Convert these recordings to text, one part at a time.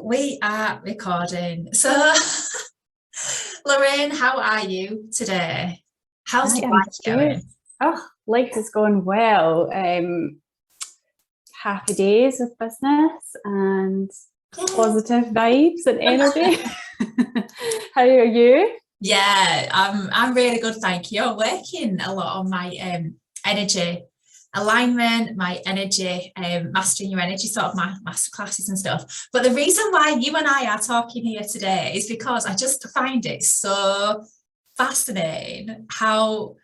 We are recording. So, Lorraine, how are you today? How's I your am life good. going? Oh, life is going well. Happy days of business and positive vibes and energy. How are you? Yeah, I'm really good, thank you. I'm working a lot on my energy alignment, my energy, mastering your energy, sort of my master classes and stuff. But the reason why you and I are talking here today is because I just find it so fascinating how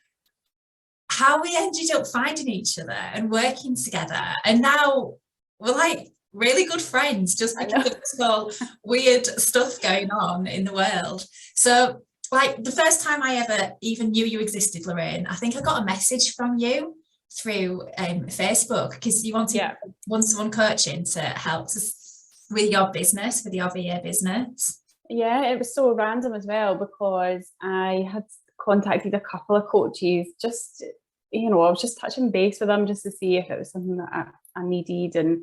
we ended up finding each other and working together. And now we're like really good friends just I because know. of this whole weird stuff going on in the world. So, like, the first time I ever even knew you existed, Lorraine, I think I got a message from you through Facebook because you wanted Yeah. one-to-one coaching to help us with your business, with your VA business. Yeah, it was so random as well because I had contacted a couple of coaches just, I was just touching base with them just to see if it was something that I needed. And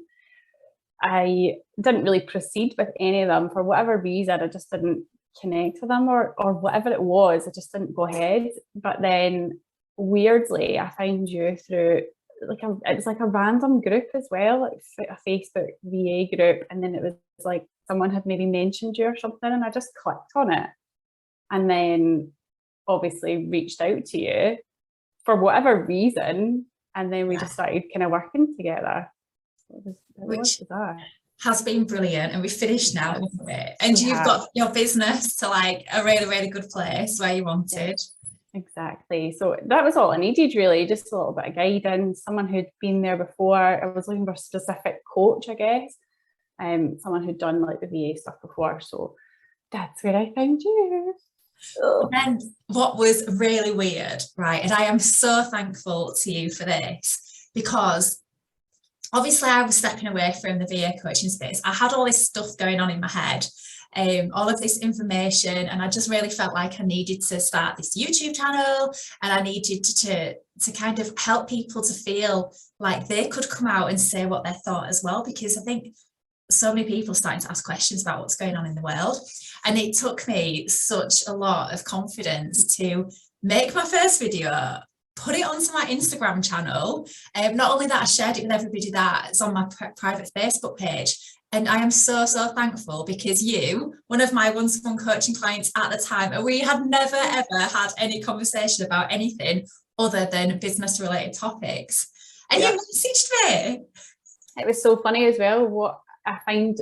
I didn't really proceed with any of them for whatever reason. I just didn't connect with them or whatever it was. I just didn't go ahead. But then weirdly, I found you through it was like a random group as well, like a Facebook VA group, and then it was like someone had maybe mentioned you or something, and I just clicked on it, and then obviously reached out to you for whatever reason, and then we Yeah. just started kind of working together. It was Which bizarre. has been brilliant, and we've finished now, Yes, haven't we? And we you've have. got your business to like a really, really good place where you Yeah, wanted. exactly. So that was all I needed, really, just a little bit of guidance, someone who'd been there before. I was looking for a specific coach, I guess, someone who'd done like the VA stuff before. So that's where I found you. But then what was really weird, right? And I am so thankful to you for this because obviously I was stepping away from the VA coaching space. I had all this stuff going on in my head, all of this information, and I just really felt like I needed to start this YouTube channel, and I needed to kind of help people to feel like they could come out and say what they thought as well, because I think so many people starting to ask questions about what's going on in the world. And it took me such a lot of confidence to make my first video, put it onto my Instagram channel. Not only that, I shared it with everybody that's on my private Facebook page. And I am so, so thankful because you, one of my one-to-one coaching clients at the time, and we had never, ever had any conversation about anything other than business-related topics. And you Yeah, messaged me. it was so funny as well. What I find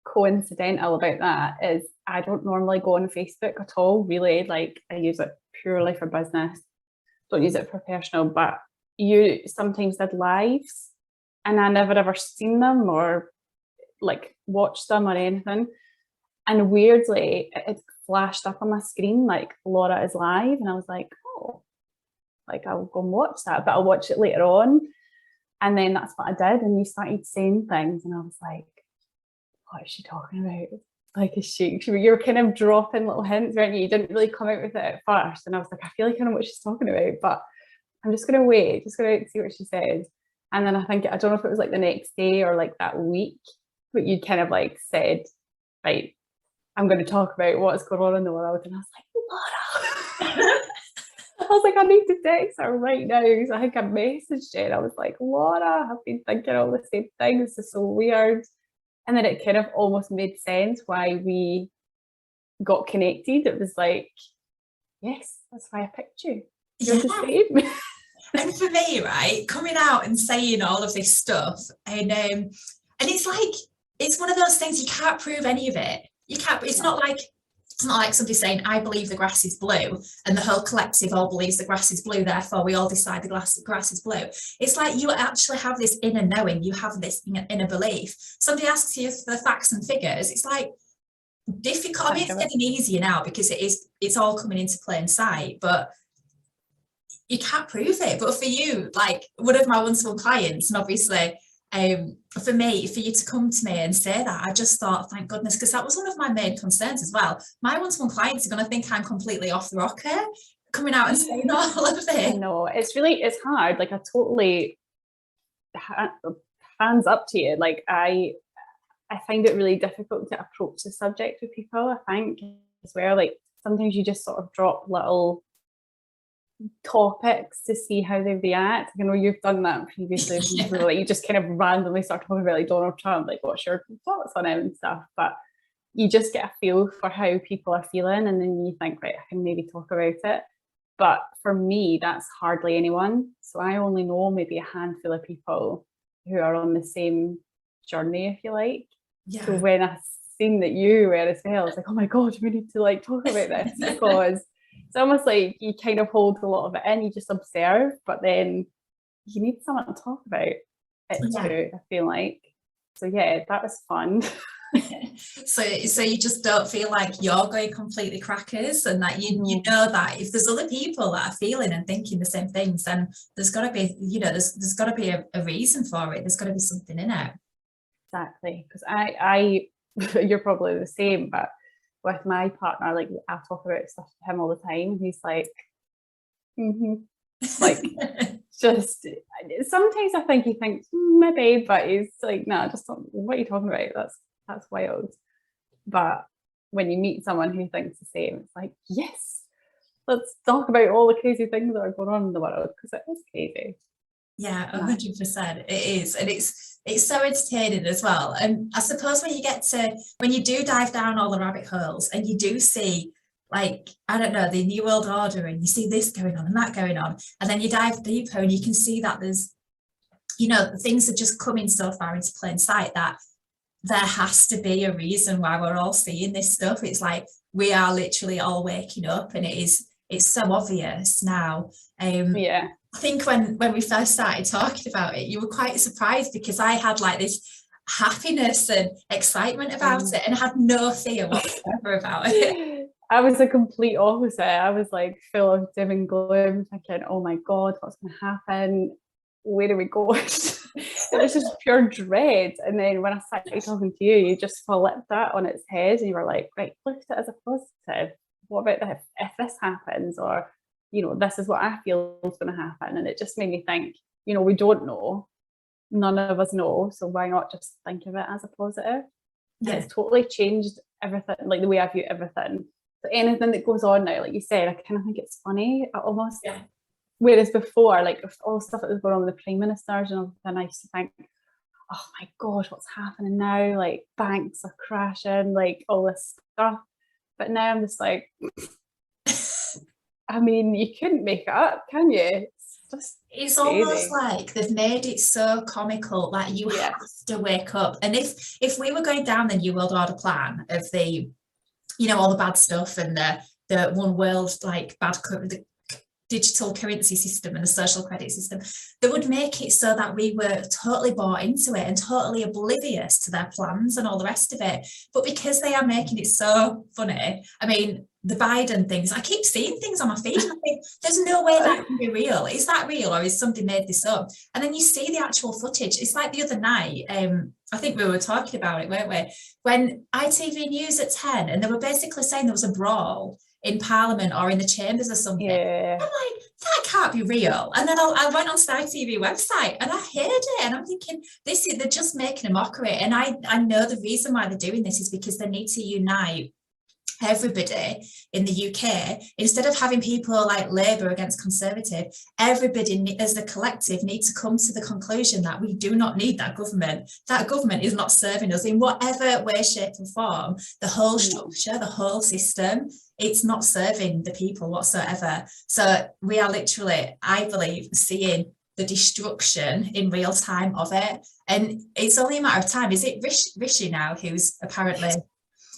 coincidental about that is I don't normally go on Facebook at all, really. Like, I use it purely for business, don't use it for personal. But you sometimes did lives, and I never ever seen them or like watched them or anything. And weirdly, it flashed up on my screen like Laura is live, and I was like, oh, like I'll go and watch that, but I'll watch it later on. And then that's what I did, and you started saying things, and I was like, what is she talking about? Like, is you were kind of dropping little hints, weren't you? You didn't really come out with it at first, and I was like, I feel like I know what she's talking about, but I'm just gonna wait, just gonna see what she says. And then I don't know if it was like the next day or like that week, but you kind of like said, right, I'm going to talk about what's going on in the world. And I was like, Laura. I was like, I need to text her right now. So I think I messaged her and I was like, Laura, I've been thinking all the same things. This is so weird. And then it kind of almost made sense why we got connected. It was like, yes, that's why I picked you. You're Yeah. the same. And for me, right, coming out and saying all of this stuff, and it's like it's one of those things you can't prove any of it. You can't. No. It's not like somebody saying I believe the grass is blue, and the whole collective all believes the grass is blue. Therefore, we all decide the grass is blue. It's like you actually have this inner knowing. You have this inner belief. Somebody asks you for the facts and figures. It's like difficult. I mean, it's getting easier now because it's all coming into plain sight, but you can't prove it. But for you, like one of my one-to-one clients, and obviously for me, for you to come to me and say that, I just thought, thank goodness, because that was one of my main concerns as well. My one-to-one clients are going to think I'm completely off the rocker coming out and saying all of I this. know, it's hard. Like, I totally hands up to you. Like, I find it really difficult to approach the subject with people, I think, as well. Like sometimes you just sort of drop little topics to see how they react. I know you've done that previously. Where, like, you just kind of randomly start talking about like Donald Trump, like what's your thoughts on him and stuff. But you just get a feel for how people are feeling, and then you think, right, I can maybe talk about it. But for me, that's hardly anyone. So I only know maybe a handful of people who are on the same journey, if you like. Yeah. So when I seen that you were as well, I was like, oh my God, we need to like talk about this, because it's almost like you kind of hold a lot of it in, you just observe, but then you need someone to talk about it too, I feel like. So yeah, that was fun. So you just don't feel like you're going completely crackers, and that you know that if there's other people that are feeling and thinking the same things, then there's got to be, you know, there's got to be a reason for it. There's got to be something in it. Exactly, because I you're probably the same, but with my partner, like I talk about stuff to him all the time, and he's like, like just sometimes I think he thinks maybe, but he's like, no, just don't, what are you talking about? That's wild. But when you meet someone who thinks the same, it's like, yes, let's talk about all the crazy things that are going on in the world, because it is crazy. Yeah, 100%. It is, and it's so entertaining as well. And I suppose when you do dive down all the rabbit holes, and you do see, like, I don't know, the New World Order, and you see this going on and that going on, and then you dive deeper and you can see that there's, you know, things are just coming so far into plain sight that there has to be a reason why we're all seeing this stuff. It's like we are literally all waking up, and it's so obvious now. I think when we first started talking about it, you were quite surprised, because I had like this happiness and excitement about it, and had no fear whatsoever about it. I was the complete opposite. I was like full of dim and gloom, thinking, oh my God, what's going to happen? Where do we go? It was just pure dread. And then when I started talking to you, you just flipped that on its head, and you were like, right, look at it as a positive. What about if this happens? Or, you know, this is what I feel is going to happen. And it just made me think, you know, we don't know. None of us know. So why not just think of it as a positive? Yeah. And it's totally changed everything, like the way I view everything. So anything that goes on now, like you said, I kind of think it's funny. I almost, whereas before, like all the stuff that was going on with the prime ministers and everything, I used to think, oh my God, what's happening now? Like banks are crashing, like all this stuff. But now I'm just like, I mean, you couldn't make it up, can you? It's almost like they've made it so comical that you have to wake up. And if we were going down the New World Order plan of the, you know, all the bad stuff, and the one world, like the digital currency system and the social credit system, that would make it so that we were totally bought into it and totally oblivious to their plans and all the rest of it. But because they are making it so funny, I mean, the Biden things, I keep seeing things on my feed and I think, there's no way that can be real. Is that real, or is somebody made this up? And then you see the actual footage. It's like the other night, I think we were talking about it, weren't we? When ITV News at 10, and they were basically saying there was a brawl in Parliament or in the chambers or something. I'm like, that can't be real. And then I went on the ITV website and I heard it, and I'm thinking, they're just making a mockery. And I know the reason why they're doing this is because they need to unite everybody in the UK. Instead of having people like Labour against Conservative, everybody as a collective need to come to the conclusion that we do not need that government. That government is not serving us in whatever way, shape or form. The whole structure, the whole system, it's not serving the people whatsoever. So we are literally, I believe, seeing the destruction in real time of it. And it's only a matter of time. Is it Rishi now who's apparently...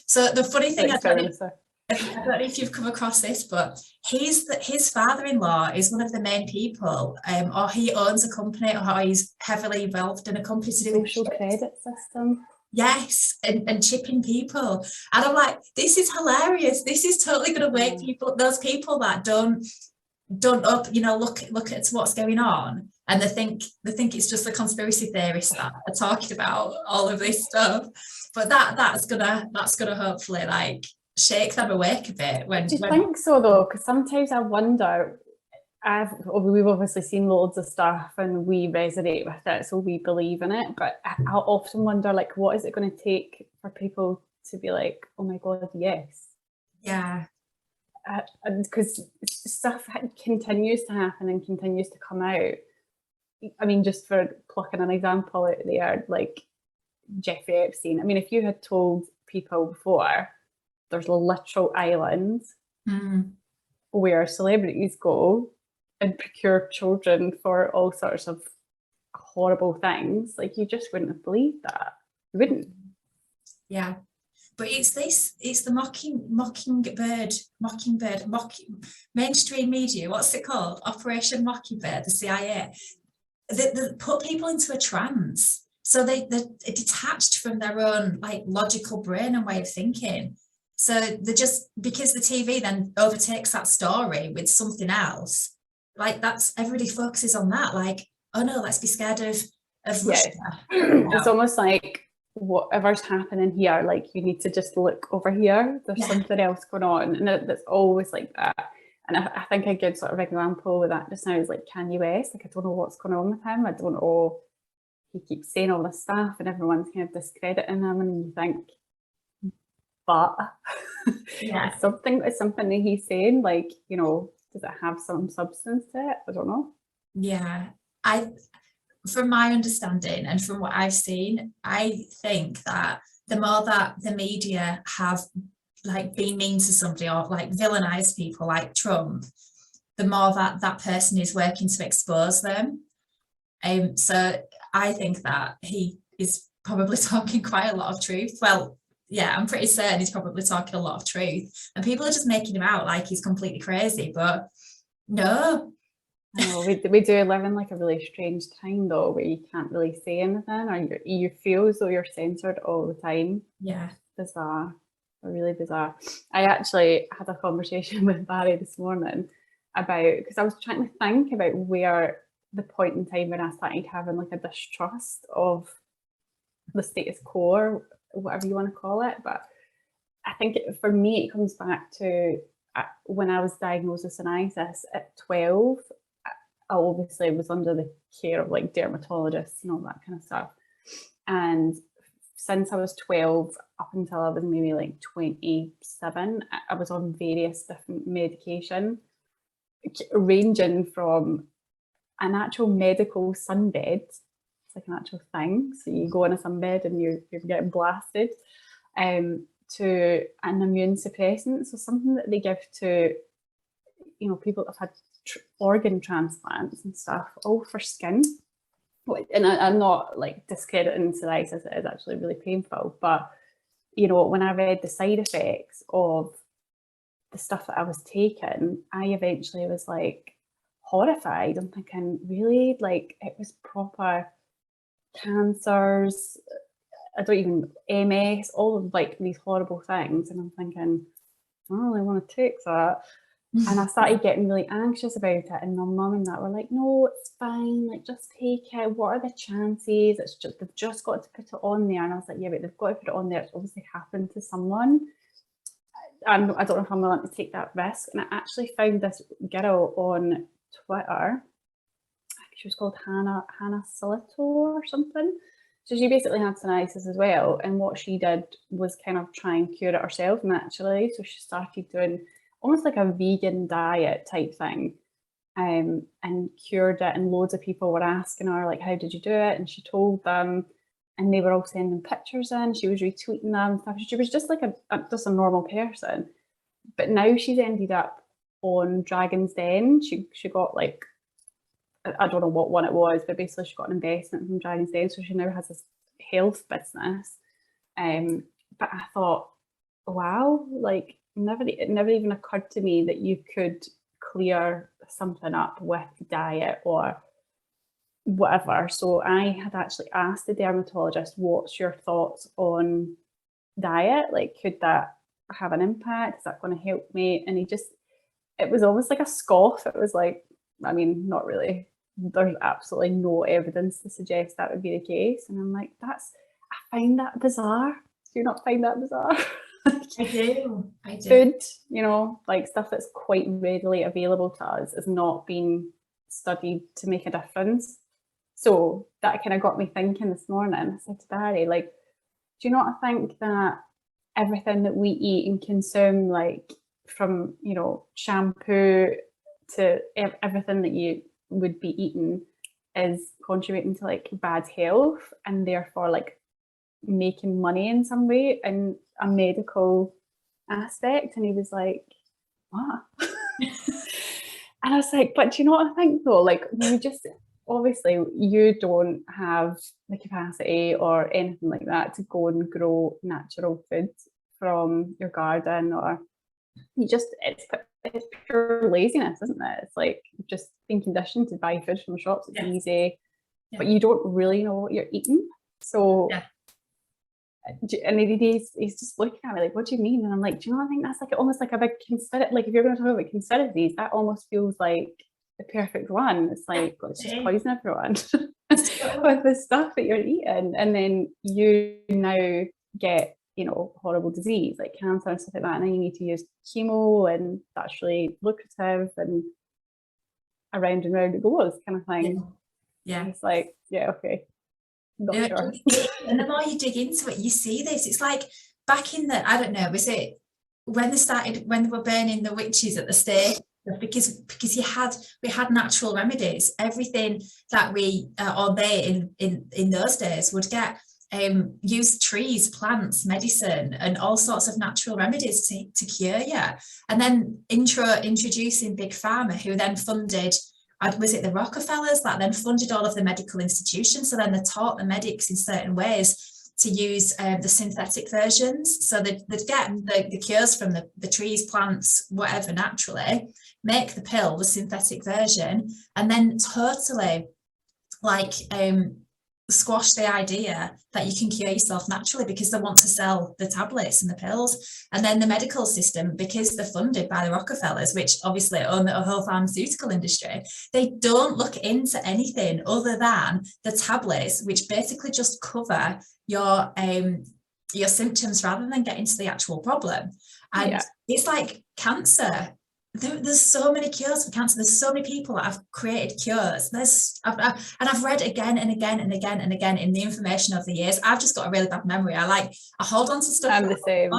So the funny thing, I don't know if you've come across this, but his father-in-law is one of the main people, or he owns a company, or he's heavily involved in a company to do with social credit system. Yes, and chipping people. And I'm like, this is hilarious. This is totally going to wake people, those people that don't up, you know, look at what's going on, and they think it's just the conspiracy theorists that are talking about all of this stuff. But that's gonna hopefully like shake them awake a bit. Do you think so though? Because sometimes I wonder, we've obviously seen loads of stuff and we resonate with it, so we believe in it. But I'll often wonder, like, what is it going to take for people to be like, oh my God, yes. Yeah. Because stuff continues to happen and continues to come out. I mean, just for plucking an example out there, like Jeffrey Epstein. I mean, if you had told people before, there's literal islands where celebrities go and procure children for all sorts of horrible things, like you just wouldn't have believed that. You wouldn't. Yeah. But it's the mainstream media, what's it called? Operation Mockingbird, the CIA. They put people into a trance. So they're detached from their own like logical brain and way of thinking. So they're just, because the TV then overtakes that story with something else, like that's, everybody focuses on that. Like, oh no, let's be scared of Russia. It's almost like whatever's happening here, like you need to just look over here. There's something else going on, and that's always like that. And I think a good sort of example with that just now is like Kanye West. Like, I don't know what's going on with him. I don't know. He keeps saying all this stuff, and everyone's kind of discrediting him, and you think, but it's something that he's saying. Like, you know, does it have some substance to it? I don't know. Yeah, from my understanding and from what I've seen, I think that the more that the media have like been mean to somebody or like villainized people like Trump, the more that that person is working to expose them. So I think that he is probably talking quite a lot of truth. Well, yeah, I'm pretty certain he's probably talking a lot of truth, and people are just making him out like he's completely crazy, but no. I know, we do live in like a really strange time though, where you can't really say anything, or you feel as though you're censored all the time. Yeah. Bizarre, really bizarre. I actually had a conversation with Barry this morning about, because I was trying to think about where the point in time when I started having like a distrust of the status quo, or whatever you want to call it. But I think for me it comes back to when I was diagnosed with psoriasis at 12. I obviously was under the care of like dermatologists and all that kind of stuff. And since I was 12 up until I was maybe like 27, I was on various different medication, ranging from an actual medical sunbed, it's like an actual thing, so you go in a sunbed and you're getting blasted, to an immune suppressant, so something that they give to, you know, people that have had organ transplants and stuff, all for skin. And I'm not like discrediting psoriasis, it is actually really painful, but you know, when I read the side effects of the stuff that I was taking, I eventually was like horrified. I'm thinking, really? Like, it was proper cancers, I don't even, MS, all of like these horrible things. And I'm thinking, I don't really want to take that. And I started getting really anxious about it, and my mum and that were like, no, it's fine, like just take it, what are the chances, it's just, they've just got to put it on there. And I was like, yeah, but they've got to put it on there, it's obviously happened to someone, and I don't know if I'm willing to take that risk. And I actually found this girl on Twitter, she was called Hannah Salito or something. So she basically had psoriasis as well, and what she did was kind of try and cure it herself naturally. So she started doing almost like a vegan diet type thing, and cured it. And loads of people were asking her, like, how did you do it? And she told them, and they were all sending pictures in. She was retweeting them and stuff. She was just like just a normal person. But now she's ended up on Dragon's Den. She got like, I don't know what one it was, but basically she got an investment from Dragon's Den. So she now has this health business. But I thought, wow, like, it never even occurred to me that you could clear something up with diet or whatever. So I had actually asked the dermatologist, what's your thoughts on diet? Like, could that have an impact? Is that going to help me? And it was almost like a scoff. It was like, I mean, not really. There's absolutely no evidence to suggest that would be the case. And I'm like, I find that bizarre. Do you not find that bizarre? I do. Food, you know, like stuff that's quite readily available to us is not being studied to make a difference. So that kind of got me thinking this morning. I said to Barry, like, do you not think that everything that we eat and consume, like from, you know, shampoo to everything that you would be eating, is contributing to like bad health, and therefore like making money in some way in a medical aspect? And he was like, what? And I was like, but do you know what I think though? Like, we just, obviously you don't have the capacity or anything like that to go and grow natural food from your garden, or you just, it's pure laziness, isn't it? It's like just being conditioned to buy food from shops. It's easy, but you don't really know what you're eating. So and he's just looking at me like, what do you mean? And I'm like, do you know, I think that's like almost like a big conspiracy. Like, if you're going to talk about conspiracies, that almost feels like the perfect one. It's like, let's just poison everyone with the stuff that you're eating, and then you now get, you know, horrible disease like cancer and stuff like that, and then you need to use chemo, and that's really lucrative, and around and round it goes, kind of thing. Yeah. And it's like, yeah, okay. Not sure. And the more you dig into it, you see this. It's like back in the, I don't know, was it when they were burning the witches at the stake? Because we had natural remedies. Everything that we or they in those days would get use trees, plants, medicine, and all sorts of natural remedies to cure you. And then introducing big pharma, who then funded, was it the Rockefellers that then funded all of the medical institutions? So then they taught the medics in certain ways to use the synthetic versions. So they'd get the cures from the trees, plants, whatever, naturally, make the pill, the synthetic version, and then totally like squash the idea that you can cure yourself naturally, because they want to sell the tablets and the pills. And then the medical system, because they're funded by the Rockefellers, which obviously own the whole pharmaceutical industry, they don't look into anything other than the tablets, which basically just cover your symptoms rather than getting to the actual problem. And it's like cancer. There's so many cures for cancer. There's so many people that have created cures. And I've read again and again and again and again in the information of the years. I've just got a really bad memory. I hold on to stuff. I'm the same.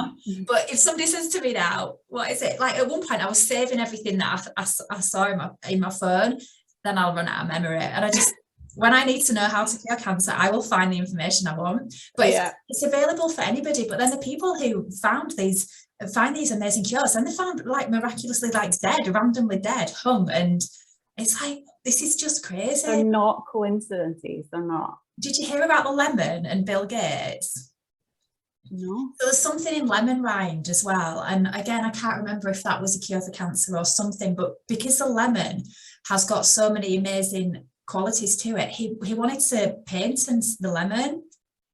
But if somebody says to me now, what is it? Like at one point I was saving everything that I saw in my phone, then I'll run out of memory. And I just, when I need to know how to cure cancer, I will find the information I want. But it's available for anybody. But then the people who find these amazing cures, and they found like miraculously like randomly dead, hung, and it's like, this is just crazy. They're not coincidences. They're not. Did you hear about the lemon and Bill Gates? No. So there's something in lemon rind as well, and again, I can't remember if that was a cure for cancer or something, but because the lemon has got so many amazing qualities to it, he wanted to patent the lemon.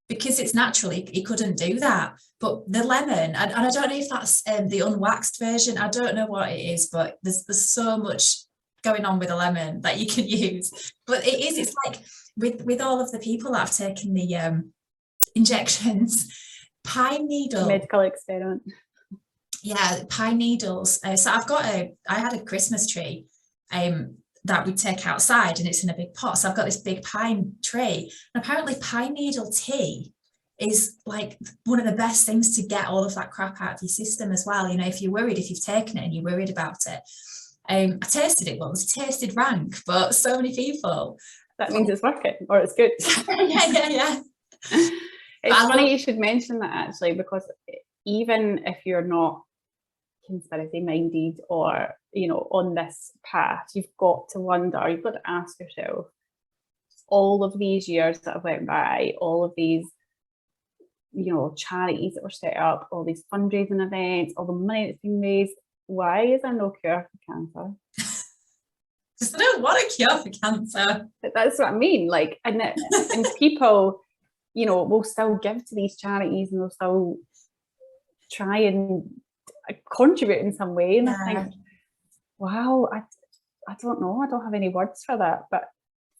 Because it's natural, he couldn't do that. But the lemon, and I don't know if that's the unwaxed version, I don't know what it is, but there's so much going on with a lemon that you can use. But it's like with all of the people that have taken the injections, pine needle. Medical experiment. Yeah, pine needles. So I had a Christmas tree that we take outside, and it's in a big pot. So I've got this big pine tree, and apparently pine needle tea is like one of the best things to get all of that crap out of your system as well. You know, if you're worried, if you've taken it and you're worried about it. I tasted it once, it tasted rank, but so many people. That means it's working, or it's good. yeah. It's funny you should mention that, actually, because even if you're not conspiracy minded or, you know, on this path, you've got to wonder, you've got to ask yourself, all of these years that have went by, all of these, you know, charities that were set up, all these fundraising events, all the money that's been raised, why is there no cure for cancer? Because they don't want a cure for cancer. But that's what I mean. Like, and people, you know, will still give to these charities, and they'll still try and contribute in some way. And I think, wow, I don't know. I don't have any words for that. But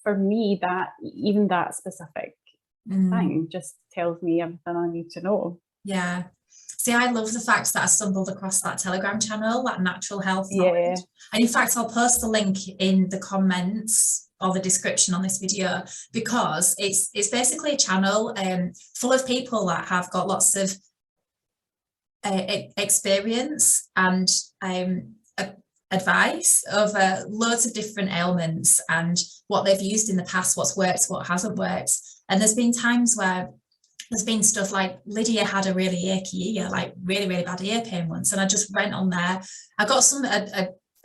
for me, that even that specific thing just tells me everything I need to know. Yeah. See, I love the fact that I stumbled across that Telegram channel, that Natural Health Knowledge. And in fact, I'll post the link in the comments or the description on this video, because it's basically a channel full of people that have got lots of experience and advice over loads of different ailments and what they've used in the past, what's worked, what hasn't worked. And there's been times where there's been stuff like Lydia had a really achy ear, like really, really bad ear pain once. And I just went on there. I got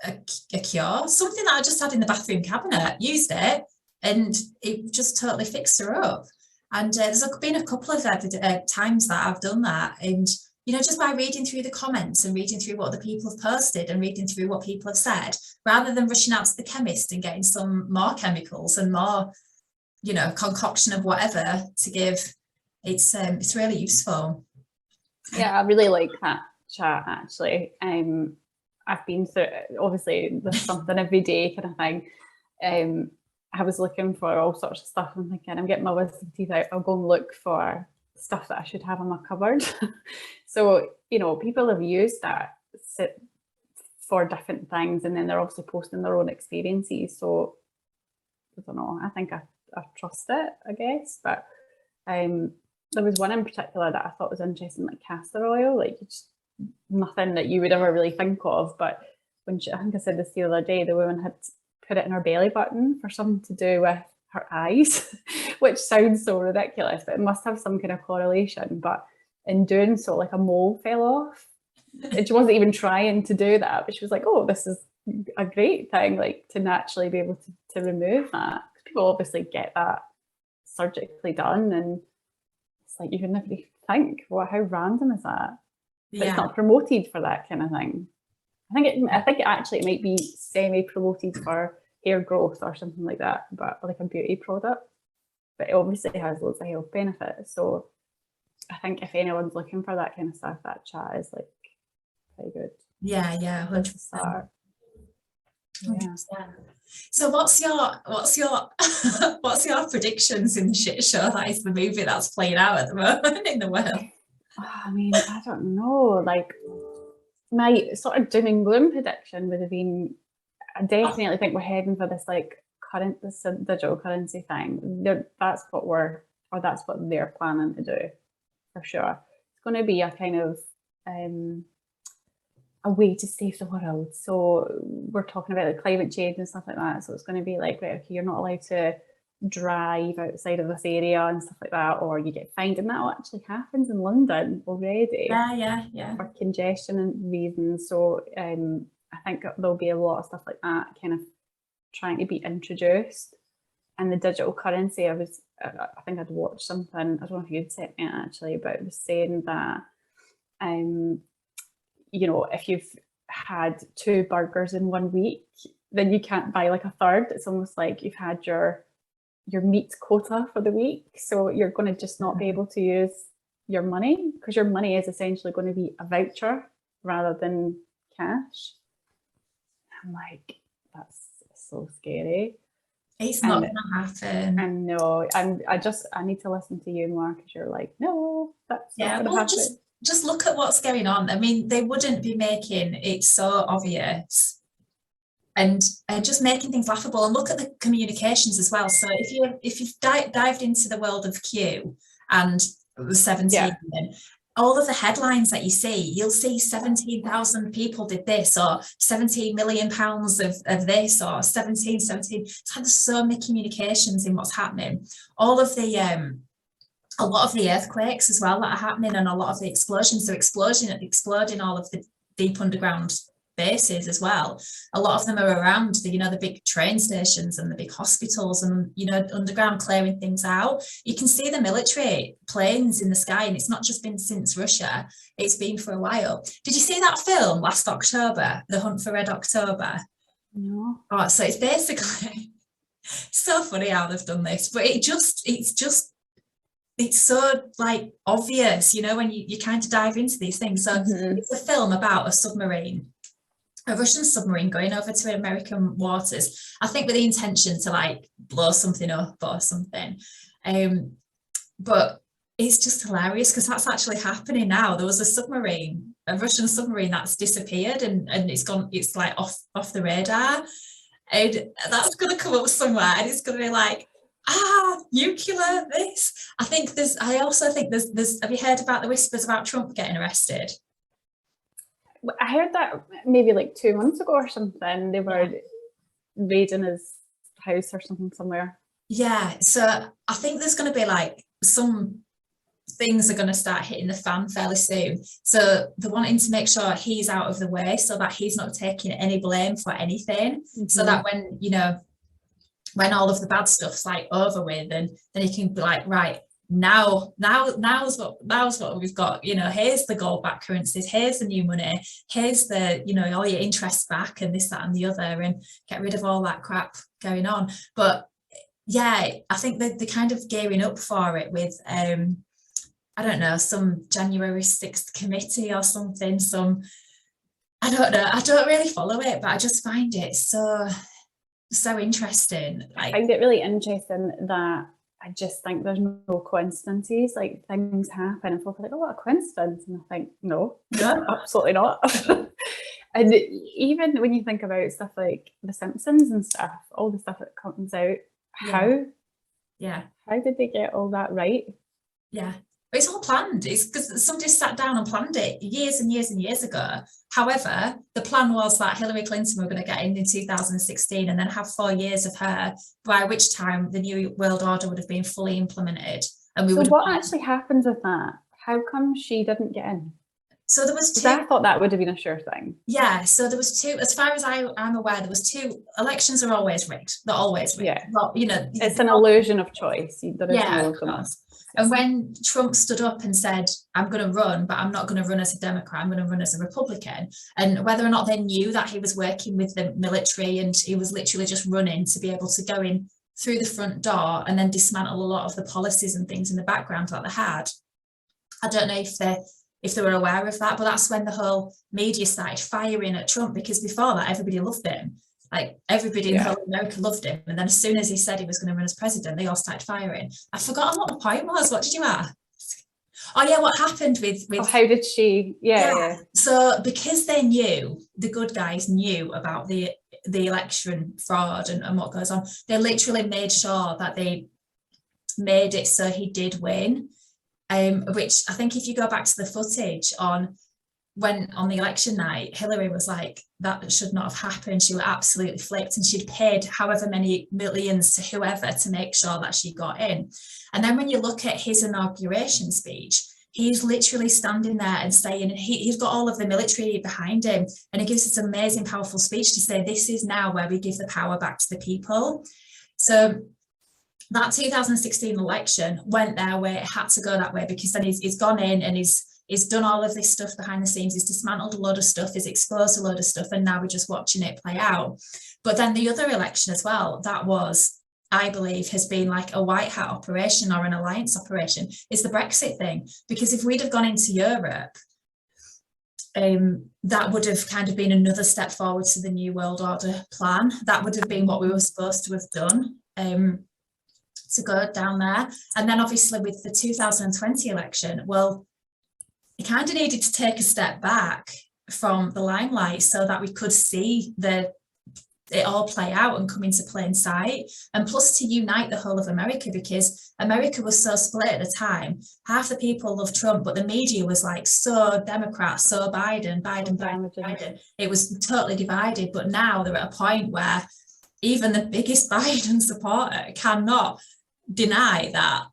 a cure, something that I just had in the bathroom cabinet, used it, and it just totally fixed her up. And there's been a couple of times that I've done that. And, you know, just by reading through the comments and reading through what the people have posted and reading through what people have said, rather than rushing out to the chemist and getting some more chemicals and more, you know, concoction of whatever to give, it's really useful. Yeah, I really like that chat, actually. I've been through, obviously there's something every day kind of thing. I was looking for all sorts of stuff. I'm thinking, I'm getting my wisdom teeth out, I'll go and look for stuff that I should have in my cupboard. So, you know, people have used that for different things, and then they're obviously posting their own experiences. So I don't know, I think I trust it, I guess. But there was one in particular that I thought was interesting, like castor oil, like just nothing that you would ever really think of. But when I think I said this the other day, the woman had put it in her belly button for something to do with her eyes, which sounds so ridiculous, but it must have some kind of correlation. But in doing so, like a mole fell off. And she wasn't even trying to do that, but she was like, oh, this is a great thing, like to naturally be able to remove that. Because people obviously get that surgically done, and it's like you can never think, well, how random is that? But it's not promoted for that kind of thing. I think it actually might be semi-promoted for hair growth or something like that, but like a beauty product. But it obviously has loads of health benefits. So I think if anyone's looking for that kind of stuff, that chat is like pretty good. Yeah, 100%. Yeah. So what's your predictions in Shit Show? That is the movie that's playing out at the moment in the world. I mean, I don't know. Like my sort of doom and gloom prediction would have been, I definitely think we're heading for this like this digital currency thing. That's what they're planning to do, for sure. It's going to be a kind of a way to save the world. So we're talking about like climate change and stuff like that. So it's going to be like, right, okay, you're not allowed to drive outside of this area and stuff like that, or you get fined. And that actually happens in London already. Yeah. For congestion and reasons. So I think there'll be a lot of stuff like that kind of trying to be introduced. And the digital currency, I think I'd watched something, I don't know if you'd sent me it actually, but it was saying that you know, if you've had 2 burgers in 1 week, then you can't buy like a third. It's almost like you've had your meat quota for the week. So you're going to just not be able to use your money, because your money is essentially going to be a voucher rather than cash. I'm like, that's so scary. It's not going to happen. I know. I need to listen to you more, because you're like, no, that's not going to happen. Just look at what's going on. I mean, they wouldn't be making it so obvious and just making things laughable. And look at the communications as well. So if you've dived into the world of Q and the 17, all of the headlines that you see, you'll see 17,000 people did this, or 17 million pounds of this, or 17. It's had so many communications in what's happening. All of the a lot of the earthquakes as well that are happening, and a lot of the explosions. So exploding all of the deep underground bases as well. A lot of them are around the big train stations and the big hospitals, and underground clearing things out. You can see the military planes in the sky, and it's not just been since Russia, it's been for a while. Did you see that film last October, The Hunt for Red October? No. Oh, so it's basically so funny how they've done this, but it's so like obvious, when you kind of dive into these things. So it's a film about a submarine, a Russian submarine going over to American waters, I think with the intention to like blow something up or something. But it's just hilarious because that's actually happening now. There was a Russian submarine that's disappeared and it's like off the radar. And that's going to come up somewhere and it's going to be like, nuclear this. I also think there's, have you heard about the whispers about Trump getting arrested? I heard that maybe like 2 months ago or something. They were raiding his house or something somewhere. Yeah, so I think there's going to be like some things are going to start hitting the fan fairly soon. So they're wanting to make sure he's out of the way so that he's not taking any blame for anything. So that when, you know, when all of the bad stuff's like over with, and then he can be like, right, now's what we've got. You know, here's the gold back currencies, here's the new money, here's the, you know, all your interest back and this, that and the other, and get rid of all that crap going on. But yeah, I think they're kind of gearing up for it with I don't know, some January 6th committee or something, I don't know, I don't really follow it, but I just find it so interesting. I find it really interesting that I just think there's no coincidences, like things happen and folk are like, oh, what a coincidence. And I think, no, absolutely not. And even when you think about stuff like The Simpsons and stuff, all the stuff that comes out, how did they get all that right? Yeah. It's all planned. It's because somebody sat down and planned it years and years and years ago. However, the plan was that Hillary Clinton were going to get in 2016 and then have 4 years of her, by which time the New World Order would have been fully implemented. And we would. So what actually happens with that? How come she didn't get in? So there was two. I thought that would have been a sure thing. Yeah, so there was two, as far as I'm aware, there was two. Elections are always rigged. They're always rigged. Yeah. Well, you know, it's an illusion of choice. There is no of course. And when Trump stood up and said, I'm going to run, but I'm not going to run as a Democrat, I'm going to run as a Republican. And whether or not they knew that he was working with the military and he was literally just running to be able to go in through the front door and then dismantle a lot of the policies and things in the background that they had. I don't know if they were aware of that, but that's when the whole media started firing at Trump, because before that, everybody loved him. Like everybody in whole America loved him. And then as soon as he said he was going to run as president, they all started firing. I've forgotten what the point was. What did you ask? Oh yeah, what happened with how did she? Yeah. So because they knew, the good guys knew about the election fraud and what goes on, they literally made sure that they made it so he did win. Which I think if you go back to the footage on the election night, Hillary was like, that should not have happened. She was absolutely flipped, and she'd paid however many millions to whoever to make sure that she got in. And then when you look at his inauguration speech, he's literally standing there and saying, and he's got all of the military behind him, and he gives this amazing, powerful speech to say, this is now where we give the power back to the people. So that 2016 election went their way. It had to go that way, because then he's gone in and he's done all of this stuff behind the scenes. He's dismantled a load of stuff, he's exposed a load of stuff, and now we're just watching it play out. But then the other election as well, that was, I believe, has been like a white hat operation or an alliance operation, is the Brexit thing. Because if we'd have gone into Europe, that would have kind of been another step forward to the New World Order plan. That would have been what we were supposed to have done, to go down there. And then obviously with the 2020 election, well, he kind of needed to take a step back from the limelight so that we could see it all play out and come into plain sight, and plus to unite the whole of America, because America was so split at the time. Half the people loved Trump, but the media was like so Democrat, so Biden. It was totally divided. But now they're at a point where even the biggest Biden supporter cannot deny that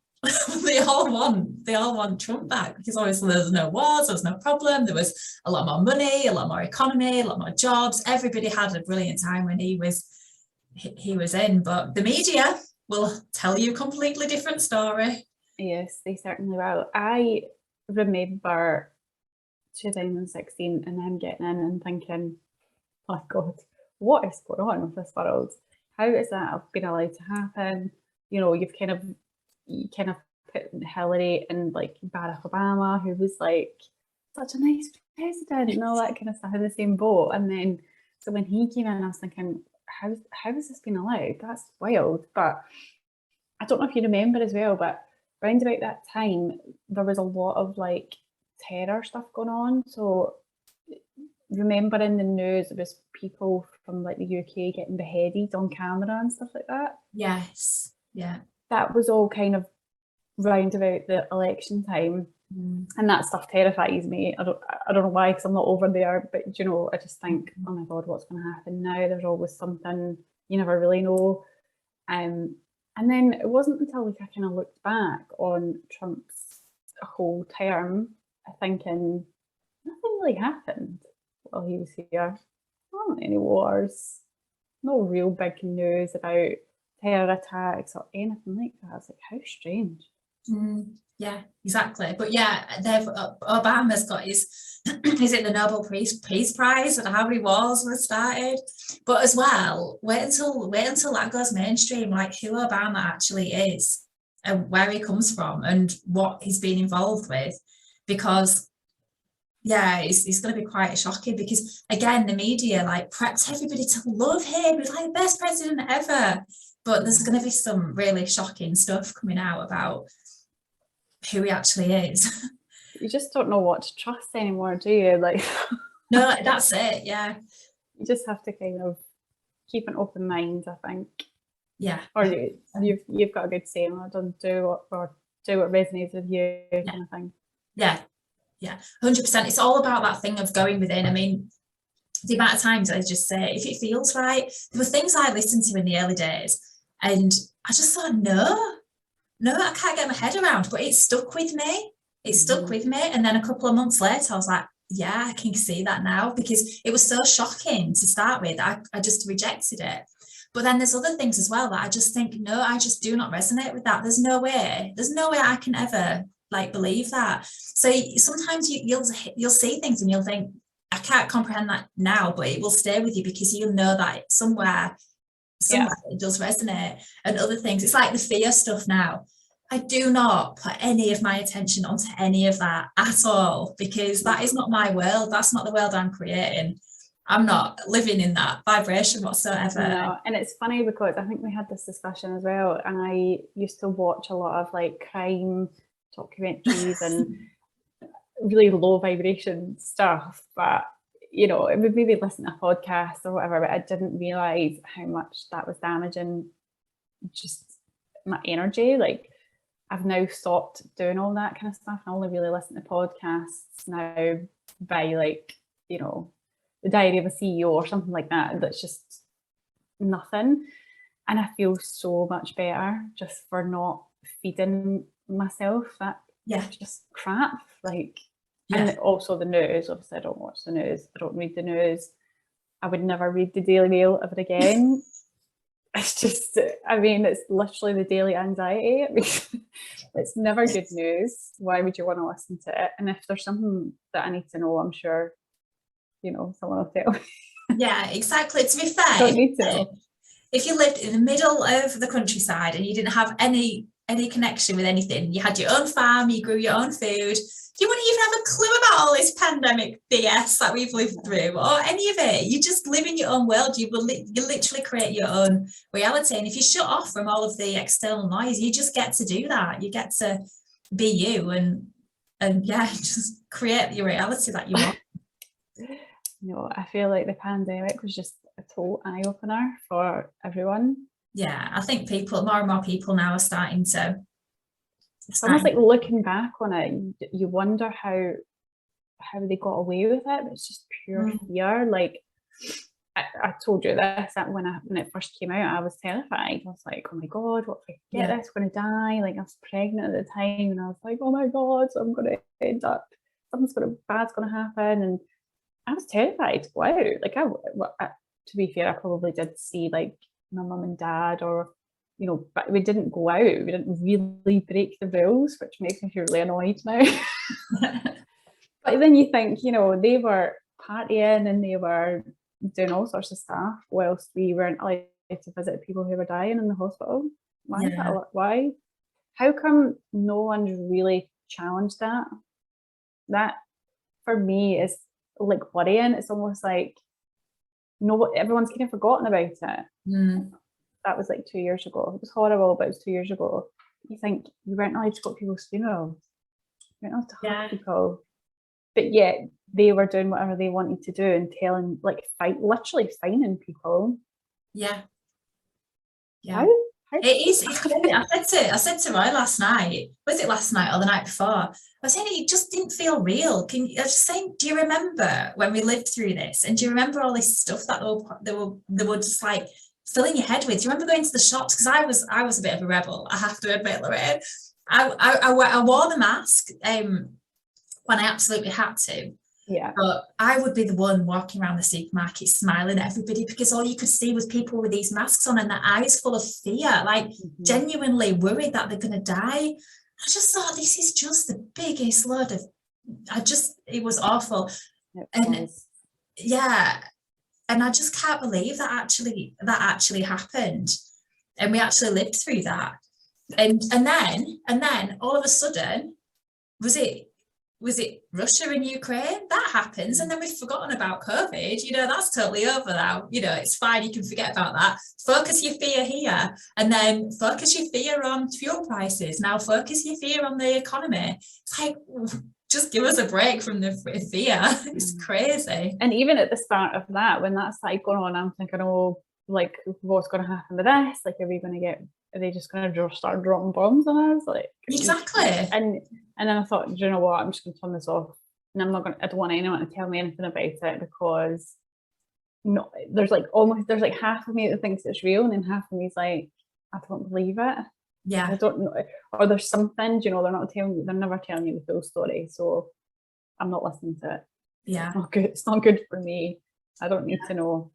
they all want Trump back, because obviously there's no wars, there was no problem, there was a lot more money, a lot more economy, a lot more jobs. Everybody had a brilliant time when he was in, but the media will tell you a completely different story. Yes, they certainly will. I remember 2016 and them getting in and thinking, oh my God, what is going on with this world? How is that been allowed to happen? You know, you kind of put Hillary and like Barack Obama, who was like such a nice president and all that kind of stuff, in the same boat. And then so when he came in, I was thinking, how has this been allowed? That's wild. But I don't know if you remember as well, but round about that time, there was a lot of like terror stuff going on. So remember in the news, there was people from like the UK getting beheaded on camera and stuff like that. Yes. Yeah. That was all kind of round about the election time. And that stuff terrifies me. I don't know why, because I'm not over there, but you know, I just think, oh my God, what's going to happen now? There's always something, you never really know. And then it wasn't until like I kind of looked back on Trump's whole term, thinking nothing really happened while he was here. Not any wars, no real big news about terror attacks or anything like that. I was like, how strange. Yeah, exactly. But yeah, Obama's got his is it the Nobel Peace Prize and how many wars were started. But as well, wait until that goes mainstream, like who Obama actually is and where he comes from and what he's been involved with, because yeah, it's going to be quite shocking, because again, the media like prepped everybody to love him. He's like the best president ever. But there's going to be some really shocking stuff coming out about who he actually is. You just don't know what to trust anymore, do you? Like, no, that's it. Yeah, you just have to kind of keep an open mind, I think. Yeah. Or you've got a good saying, don't do what resonates with you, kind of thing. Yeah, 100%. It's all about that thing of going within. I mean, the amount of times I just say, if it feels right, there were things I listened to in the early days, and I just thought, no, I can't get my head around, but it stuck with me. It stuck with me. And then a couple of months later, I was like, yeah, I can see that now, because it was so shocking to start with. I just rejected it. But then there's other things as well that I just think, no, I just do not resonate with that. There's no way I can ever like believe that. So sometimes you'll see things and you'll think, I can't comprehend that now, but it will stay with you, because you'll know that somewhere it does resonate. And other things, it's like the fear stuff now. I do not put any of my attention onto any of that at all, because that is not my world. That's not the world I'm creating. I'm not living in that vibration whatsoever. No, and it's funny because I think we had this discussion as well, and I used to watch a lot of like crime documentaries and really low vibration stuff, but you know, it would maybe listen to a podcast or whatever, but I didn't realize how much that was damaging just my energy. Like, I've now stopped doing all that kind of stuff. I only really listen to podcasts now by like, you know, the Diary of a CEO or something like that. That's just nothing. And I feel so much better just for not feeding myself that just crap. Like, and also the news. Obviously, I don't watch the news. I don't read the news. I would never read the Daily Mail ever again. It's just, I mean, it's literally the daily anxiety. I mean, it's never good news. Why would you want to listen to it? And if there's something that I need to know, I'm sure, you know, someone will tell me. Yeah, exactly. To be fair, Don't need to know. If you lived in the middle of the countryside and you didn't have any connection with anything, you had your own farm, you grew your own food, you wouldn't even have a clue about all this pandemic BS that we've lived through or any of it. You just live in your own world. You literally create your own reality. And if you shut off from all of the external noise, you just get to do that. You get to be you and just create your reality that you want. No, I feel like the pandemic was just a total eye-opener for everyone. Yeah, I think more and more people now are starting to. It's almost like looking back on it, you wonder how they got away with it. It's just pure fear. Like, I told you this, that when it first came out, I was terrified. I was like, oh my God, what if I get this? I'm going to die. Like, I was pregnant at the time, and I was like, oh my God, so I'm going to end up, bad's going to happen. And I was terrified to go out. Like, to be fair, I probably did see like my mum and dad, or you know, but we didn't go out. We didn't really break the rules, which makes me feel really annoyed now. But then you think, you know, they were partying and they were doing all sorts of stuff whilst we weren't allowed to visit people who were dying in the hospital. Why is that? Why? How come no one's really challenged that? That for me is like worrying. It's almost like everyone's kind of forgotten about it. That was like 2 years ago. It was horrible, but it was 2 years ago. you think you weren't allowed to go to people's funerals, you weren't allowed to Yeah. hug people, but yet they were doing whatever they wanted to do and telling, like, literally fining people. Yeah. How It is. It's crazy. I said to Roy last night. Was it last night or the night before? I was saying it just didn't feel real. I was just saying, do you remember when we lived through this? And do you remember all this stuff that they were just like filling your head with? Do you remember going to the shops? Because I was a bit of a rebel. I have to admit, Lorraine. I wore the mask when I absolutely had to. Yeah. But I would be the one walking around the supermarket smiling at everybody, because all you could see was people with these masks on and their eyes full of fear, like genuinely worried that they're going to die. I just thought, this is just the biggest load of, it was awful. And yeah, and I just can't believe that actually happened. And we actually lived through that. And then all of a sudden, was it Russia and Ukraine? That happens. And then we've forgotten about COVID. That's totally over now. It's fine. You can forget about that. Focus your fear here. And then focus your fear on fuel prices. Now focus your fear on the economy. It's like, just give us a break from the fear. It's crazy. And even at the start of that, when that started going on, I'm thinking, oh, like, what's going to happen with this? Like, are they just going to start dropping bombs on us? Like, exactly. And then I thought, do you know what? I'm just going to turn this off, and I don't want anyone to tell me anything about it, because there's like half of me that thinks it's real, and then half of me is like, I don't believe it. Yeah. I don't know, or there's something, they're never telling you the full story, so I'm not listening to it. Yeah. It's not good for me. I don't need to know.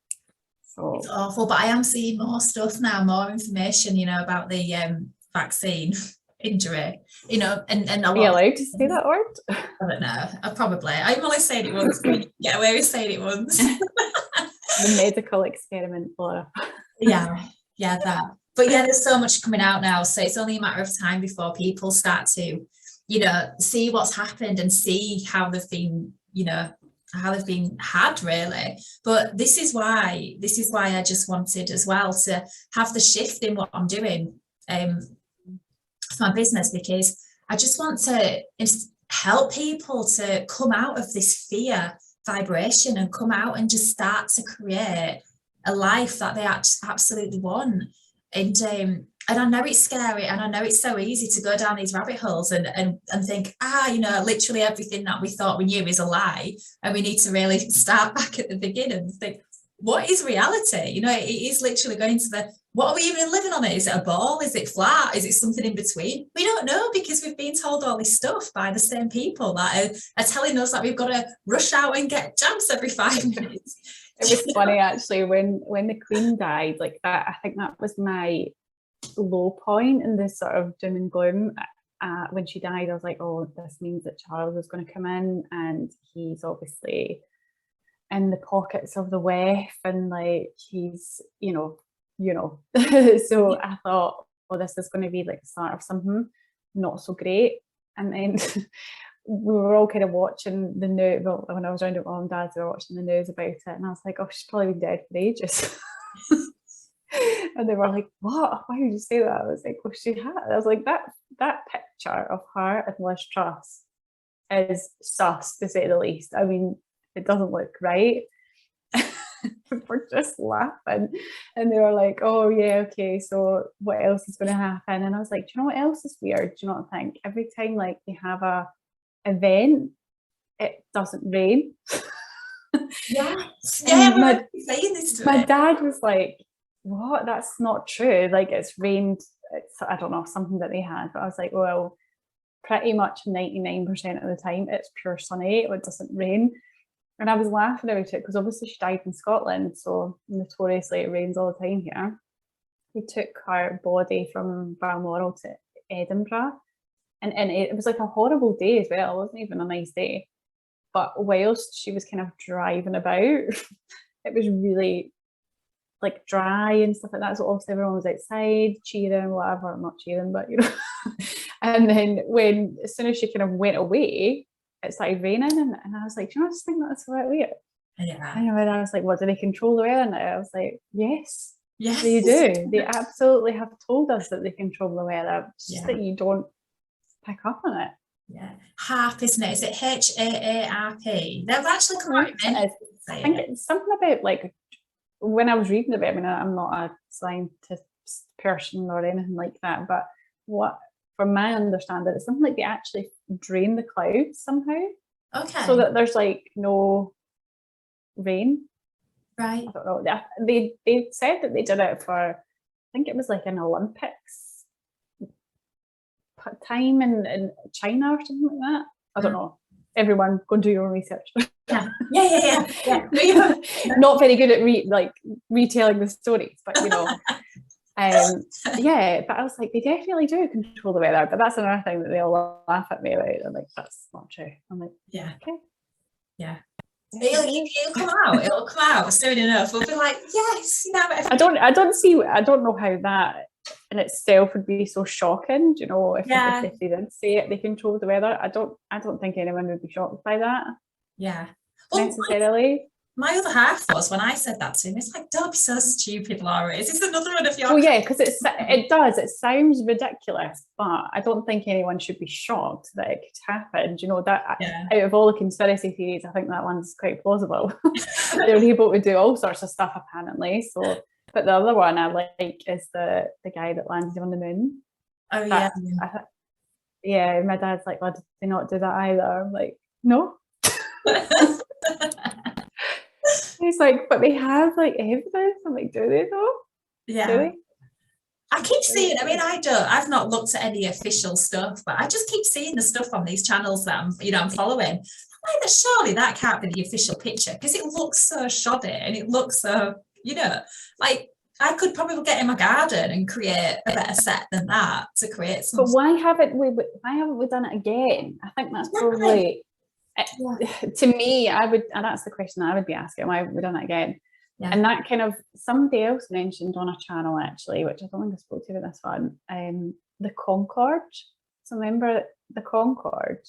So it's awful, but I am seeing more stuff now, more information, about the vaccine injury, and a lot. Are you allowed to say that word? I don't know. I'm only saying it once. Get away with saying it once. The medical experiment, Laura. Yeah, that. But yeah, there's so much coming out now, so it's only a matter of time before people start to, see what's happened and see how they've been, how they've been had, really. But this is why I just wanted as well to have the shift in what I'm doing for my business, because I just want to help people to come out of this fear vibration and come out and just start to create a life that they absolutely want. And I know it's scary, and I know it's so easy to go down these rabbit holes and think, literally everything that we thought we knew is a lie, and we need to really start back at the beginning and think, what is reality? It is literally going to what are we even living on it? Is it a ball? Is it flat? Is it something in between? We don't know, because we've been told all this stuff by the same people that are telling us that we've got to rush out and get jabs every 5 minutes. It was funny, actually, when the Queen died, like that, I think that was my low point in this sort of doom and gloom. When she died, I was like, oh, this means that Charles is going to come in, and he's obviously in the pockets of the WEF, and like he's, so I thought, oh, this is going to be like the start of something not so great. And then we were all kind of watching the news. Well, when I was around at mum and dad's, we were watching the news about it, and I was like, oh, she's probably been dead for ages. And they were like, what? Why did you say that? I was like, well, she had. I was like, that picture of her and Liz Truss is sus, to say the least. I mean, it doesn't look right. We're just laughing, and they were like, oh yeah, okay, so what else is going to happen? And I was like, do you know what else is weird? Do you not think every time like they have a event, it doesn't rain? Yes. My dad was like, what? That's not true. Like, it's rained. I don't know, something that they had. But I was like, well, pretty much 99% of the time it's pure sunny. It doesn't rain. And I was laughing about it because obviously she died in Scotland, so notoriously it rains all the time here. They took her body from Balmoral to Edinburgh, and it was like a horrible day as well. It wasn't even a nice day. But whilst she was kind of driving about, it was really like dry and stuff like that. So obviously everyone was outside cheering, whatever. I'm not cheering, but And then as soon as she kind of went away, it started raining, and I was like, do you know, I just think that's a bit weird. Yeah. And I was like, what, do they control the weather now? I was like, yes. Yes. They do. They absolutely have told us that they control the weather. It's just that you don't pick up on it. Yeah. HAARP, isn't it? Is it HAARP? They've actually come out many I think it's something about, like, when I was reading about it, I mean, I'm not a scientist person or anything like that, but what, from my understanding, it's something like they actually drain the clouds somehow. Okay. So that there's like no rain. Right. I don't know. They said that they did it for, I think it was like an Olympics time in China or something like that. I don't know. Everyone go and do your own research. Yeah. Not very good at retelling the stories, but you know. Yeah, but I was like, they definitely do control the weather, but that's another thing that they all laugh at me about. I'm like, that's not true. I'm like, yeah, okay, yeah. It'll come out. It'll come out soon enough. We'll be like, yes, you know. I don't know how that in itself would be so shocking. Do you know, if they did say it, they control the weather. I don't think anyone would be shocked by that. Yeah. Necessarily. My other half was, when I said that to him, it's like, don't be so stupid, Laura. Is this another one of your... Well, yeah, because it does. It sounds ridiculous, but I don't think anyone should be shocked that it could happen. Do you know, that out of all the conspiracy theories, I think that one's quite plausible. They're able to do all sorts of stuff, apparently. So, but the other one I like is the guy that landed on the moon. Oh, yeah. My dad's like, well, did they not do that either? I'm like, no. He's like, but they have like evidence. I'm like, do they though? Yeah. Do they? I keep seeing, I mean, I've not looked at any official stuff, but I just keep seeing the stuff on these channels that I'm following. I'm like, surely that can't be the official picture, because it looks so shoddy and it looks so, like I could probably get in my garden and create a better set than that to create something. But why haven't we done it again? I think that's probably... To me, I would, and that's the question I would be asking, why have we done it again? Yeah. And that kind of, somebody else mentioned on a channel actually, which I don't think I spoke to you about this one, the Concorde. So remember the Concorde?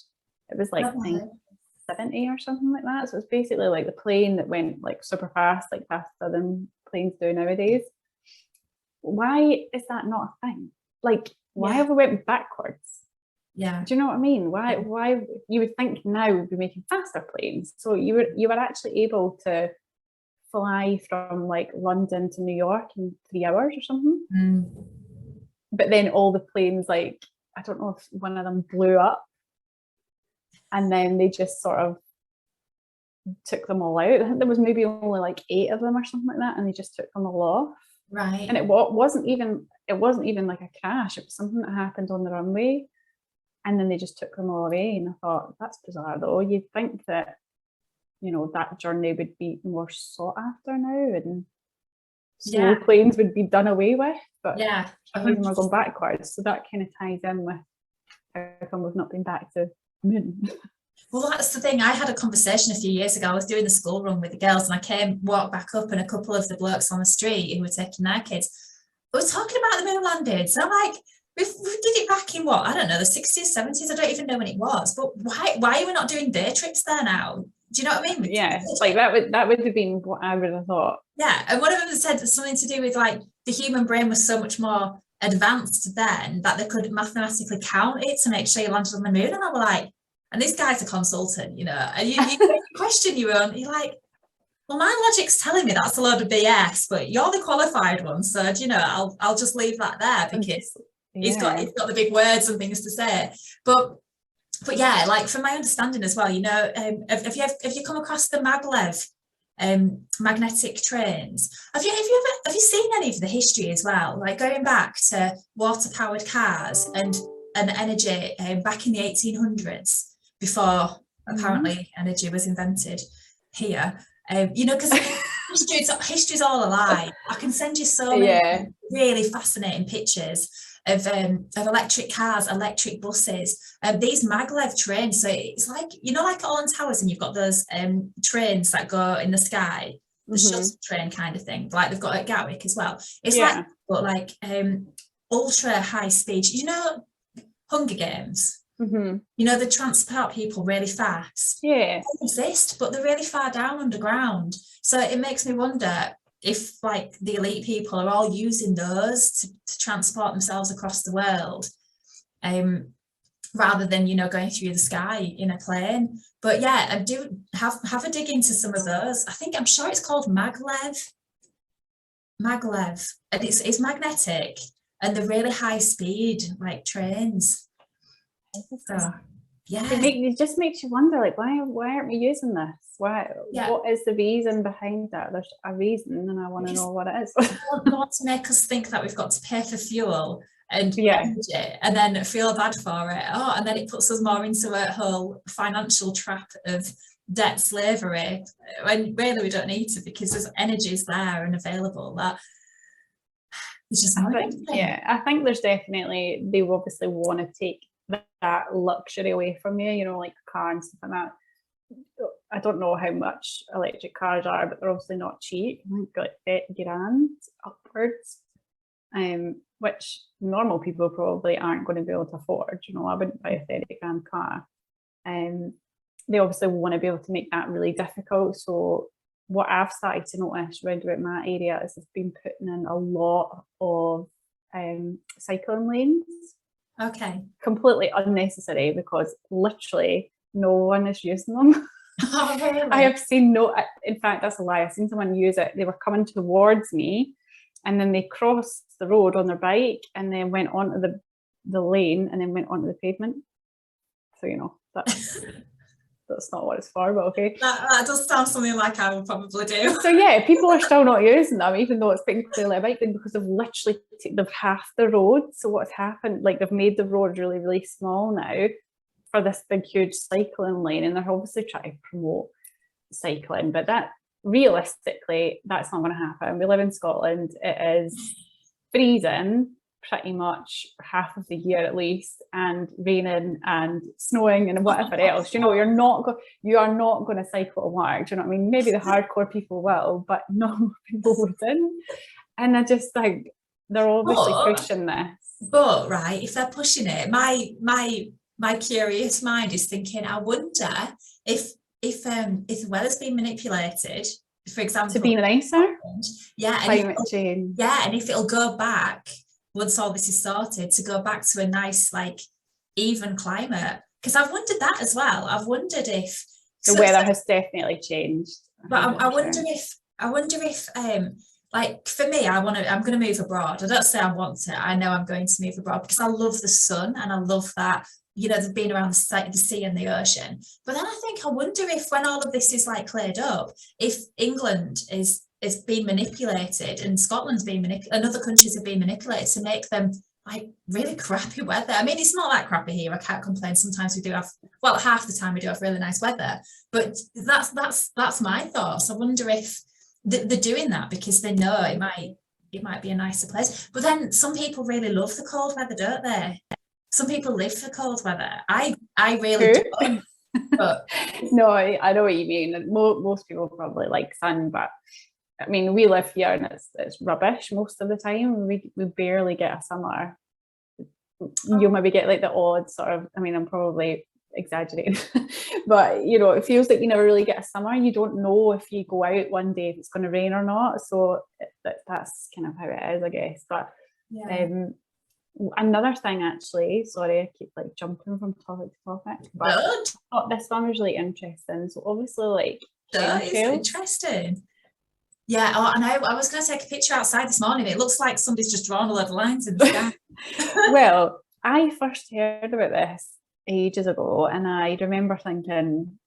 It was like 1970 or something like that. So it's basically like the plane that went like super fast, like faster than planes do nowadays. Why is that not a thing? Like, why have we went backwards? Yeah. Do you know what I mean? Why you would think now we'd be making faster planes. So you were actually able to fly from like London to New York in 3 hours or something. But then all the planes, like, I don't know if one of them blew up, and then they just sort of took them all out. I think there was maybe only like 8 of them or something like that, and they just took them all off. Right. And it wasn't even like a crash. It was something that happened on the runway. And then they just took them all away. And I thought, that's bizarre though. You'd think that, that journey would be more sought after now, and slow planes would be done away with. But for some reason we're going backwards. So that kind of ties in with how come we've not been back to the moon. Well, that's the thing. I had a conversation a few years ago. I was doing the school run with the girls, and I walked back up, and a couple of the blokes on the street who were taking their kids were talking about the moon landings. So I'm like, we did it back in what? I don't know, the 60s, 70s. I don't even know when it was. But why are we not doing day trips there now? Do you know what I mean? Yeah, like that would have been what I would have thought. Yeah, and one of them said something to do with like the human brain was so much more advanced then that they could mathematically count it to make sure you landed on the moon. And I was like, and this guy's a consultant, and you question your own. You're like, well, my logic's telling me that's a load of BS, but you're the qualified one, so I'll just leave that there because. He's got the big words and things to say, but yeah, like from my understanding as well, have you come across the maglev magnetic trains? Have you seen any of the history as well, like going back to water powered cars and energy back in the 1800s before apparently energy was invented here, because history's all a lie. I can send you so many really fascinating pictures of electric cars, electric buses, these maglev trains. So it's like, like at Alton Towers, and you've got those trains that go in the sky, the shuttle train kind of thing, like they've got at Gatwick as well. It's like ultra high speed, Hunger Games. They transport people really fast. Yeah. They exist, but they're really far down underground. So it makes me wonder, if like the elite people are all using those to transport themselves across the world, rather than, going through the sky in a plane. But yeah, I do have a dig into some of those. I'm sure it's called maglev, and it's magnetic, and they're really high speed, like trains. So yeah, it just makes you wonder, like, why aren't we using this? What is the reason behind that? There's a reason, and I want to know what it is. They want to make us think that we've got to pay for fuel and energy, and then feel bad for it. And then it puts us more into a whole financial trap of debt slavery, when really we don't need to, because there's energies there and available that it's just I think there's definitely, they obviously want to take that luxury away from you, like a car and stuff like that. I don't know how much electric cars are, but they're obviously not cheap. I think like 30 grand upwards, which normal people probably aren't going to be able to afford. I wouldn't buy a 30 grand car. They obviously want to be able to make that really difficult. So what I've started to notice around about my area is they've been putting in a lot of cycling lanes. Okay. Completely unnecessary, because literally no one is using them. Oh, really? I have seen in fact, that's a lie. I've seen someone use it. They were coming towards me, and then they crossed the road on their bike and then went onto the lane and then went onto the pavement. So, that's not what it's for, but okay. That does sound something like I would probably do. So yeah, people are still not using them, even though it's been clearly a bike lane, because they've literally they've halved the road. So what's happened, like, they've made the road really, really small now for this big, huge cycling lane, and they're obviously trying to promote cycling, but that realistically, that's not going to happen. We live in Scotland. It is freezing pretty much half of the year at least, and raining and snowing and whatever else. You are not going to cycle to work. Do you know what I mean? Maybe the hardcore people will, but normal people wouldn't. And I just think they're obviously pushing this. But right, if they're pushing it, my curious mind is thinking, I wonder if the weather's been manipulated, for example, to be nicer. Climate change. Yeah, and if it'll go back once all this is sorted, to go back to a nice, like, even climate. Because I've wondered that as well. I've wondered if the weather has definitely changed. But I wonder if like, for me, I'm going to move abroad. I don't say I want to. I know I'm going to move abroad because I love the sun, and I love that, they've been around the sea and the ocean. But then I wonder if, when all of this is like cleared up, if England is being manipulated, and Scotland's being manipulated, and other countries have been manipulated to make them like really crappy weather. I mean, it's not that crappy here. I can't complain. Sometimes we do have, well, half the time we do have really nice weather. But that's my thoughts. I wonder if they're doing that because they know it might be a nicer place. But then some people really love the cold weather, don't they? Some people live for cold weather. I really do. But no, I know what you mean. Most people probably like sun, but I mean, we live here and it's rubbish most of the time. We barely get a summer. You'll maybe get like the odd sort of, I mean, I'm probably exaggerating, but it feels like you never really get a summer. You don't know if you go out one day if it's going to rain or not. So that's kind of how it is, I guess. But another thing, actually, sorry, I keep like jumping from topic to topic, but I thought this one was really interesting. So obviously, like, it's interesting. Yeah, and I was going to take a picture outside this morning. It looks like somebody's just drawn a lot of lines in the sky. Well, I first heard about this ages ago, and I remember thinking,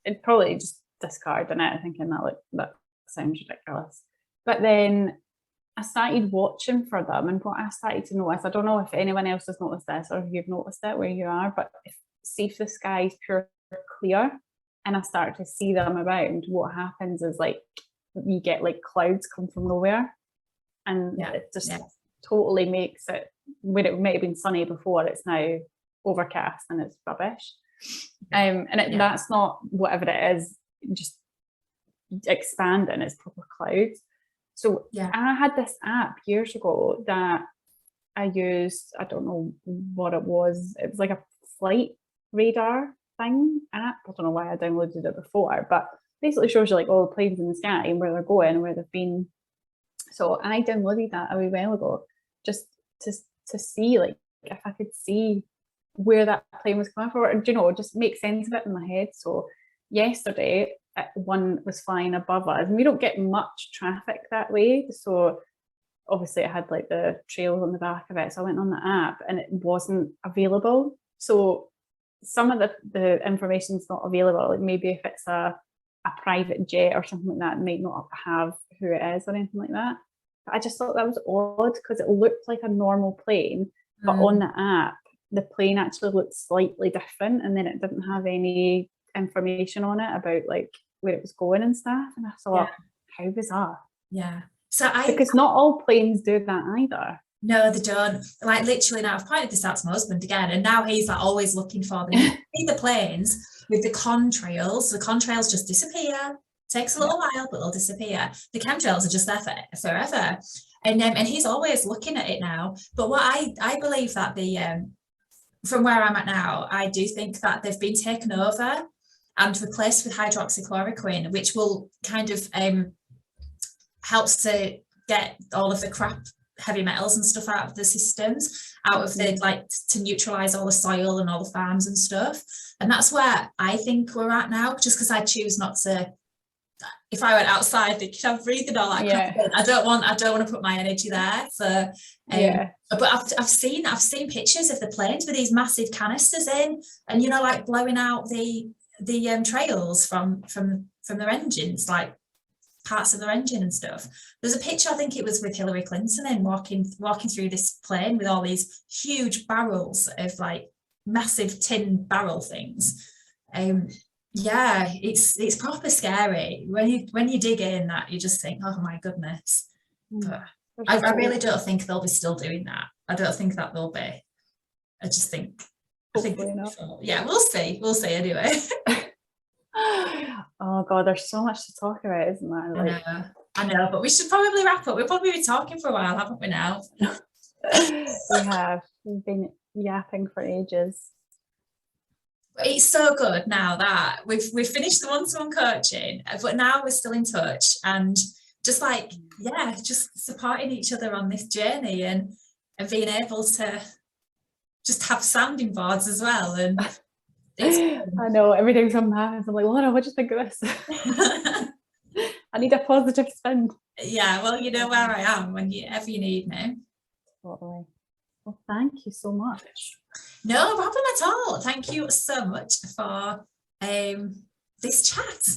it probably just discarding it, thinking that sounds ridiculous. But then I started watching for them, and what I started to notice, I don't know if anyone else has noticed this or if you've noticed it where you are, but see if the sky is pure clear and I start to see them around, what happens is, like, you get like clouds come from nowhere, and it just totally makes it, when it might have been sunny before, it's now overcast and it's rubbish. That's not whatever it is, just expanding, it's proper clouds. So I had this app years ago that I used, I don't know what it was like a flight radar thing app. I don't know why I downloaded it before, but basically shows you like all the planes in the sky and where they're going and where they've been So I downloaded that a wee while ago just to see like if I could see where that plane was coming from, or, you know, just make sense of it in my head. So yesterday one was flying above us, and we don't get much traffic that way, so obviously it had like the trails on the back of it, so I went on the app and it wasn't available. So some of the information's not available, like maybe if it's a private jet or something like that, it might not have who it is or anything like that. But I just thought that was odd because it looked like a normal plane, but on the app the plane actually looked slightly different, and then it didn't have any information on it about like where it was going and stuff. And I thought, how bizarre. Yeah. So because not all planes do that either. No, they don't. Like literally now, I've pointed this out to my husband again, and now he's like always looking for them. You see the planes with the contrails. The contrails just disappear. Takes a little while, but they'll disappear. The chemtrails are just there forever. And he's always looking at it now. But what I believe that the from where I'm at now, I do think that they've been taken over and replaced with hydroxychloroquine, which will kind of helps to get all of the crap heavy metals and stuff out of the systems, out of the, like, to neutralize all the soil and all the farms and stuff. And that's where I think we're at now, just because I choose not to. If I went outside thinking I'm breathing all that crap, I don't want to put my energy there. So but I've seen pictures of the planes with these massive canisters in, and you know, like blowing out the trails from their engines, like parts of their engine and stuff. There's a picture, I think it was with Hillary Clinton, in walking through this plane with all these huge barrels of like massive tin barrel things. Yeah, it's proper scary when you dig in. That you just think, oh my goodness. But I really don't think they'll be still doing that. I don't think that they'll be. I just think yeah, we'll see anyway. Oh god, there's so much to talk about, isn't there? Like, I know, but we should probably wrap up. We've probably been talking for a while, haven't we now? We have. We've been yapping for ages. It's so good now that we've finished the one-to-one coaching, but now we're still in touch, and just like, just supporting each other on this journey, and being able to just have sounding boards as well. And I know, every time something happens, I'm like, Laura, what do you think of this? I need a positive spin. Yeah, well, you know where I am whenever you need me. Totally. Well, thank you so much. No problem at all. Thank you so much for this chat.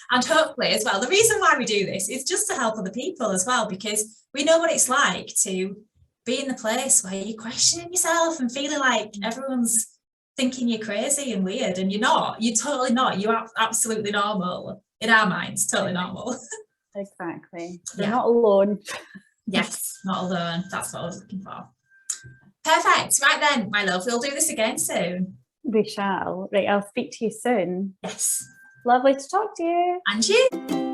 And hopefully as well, the reason why we do this is just to help other people as well, because we know what it's like to be in the place where you're questioning yourself and feeling like everyone's thinking you're crazy and weird, and you're not. You're totally not. You're absolutely normal. In our minds, totally normal. Exactly. You're not alone. Yes, not alone. That's what I was looking for. Perfect. Right then, my love, we'll do this again soon. We shall. Right, I'll speak to you soon. Yes. Lovely to talk to you. And you.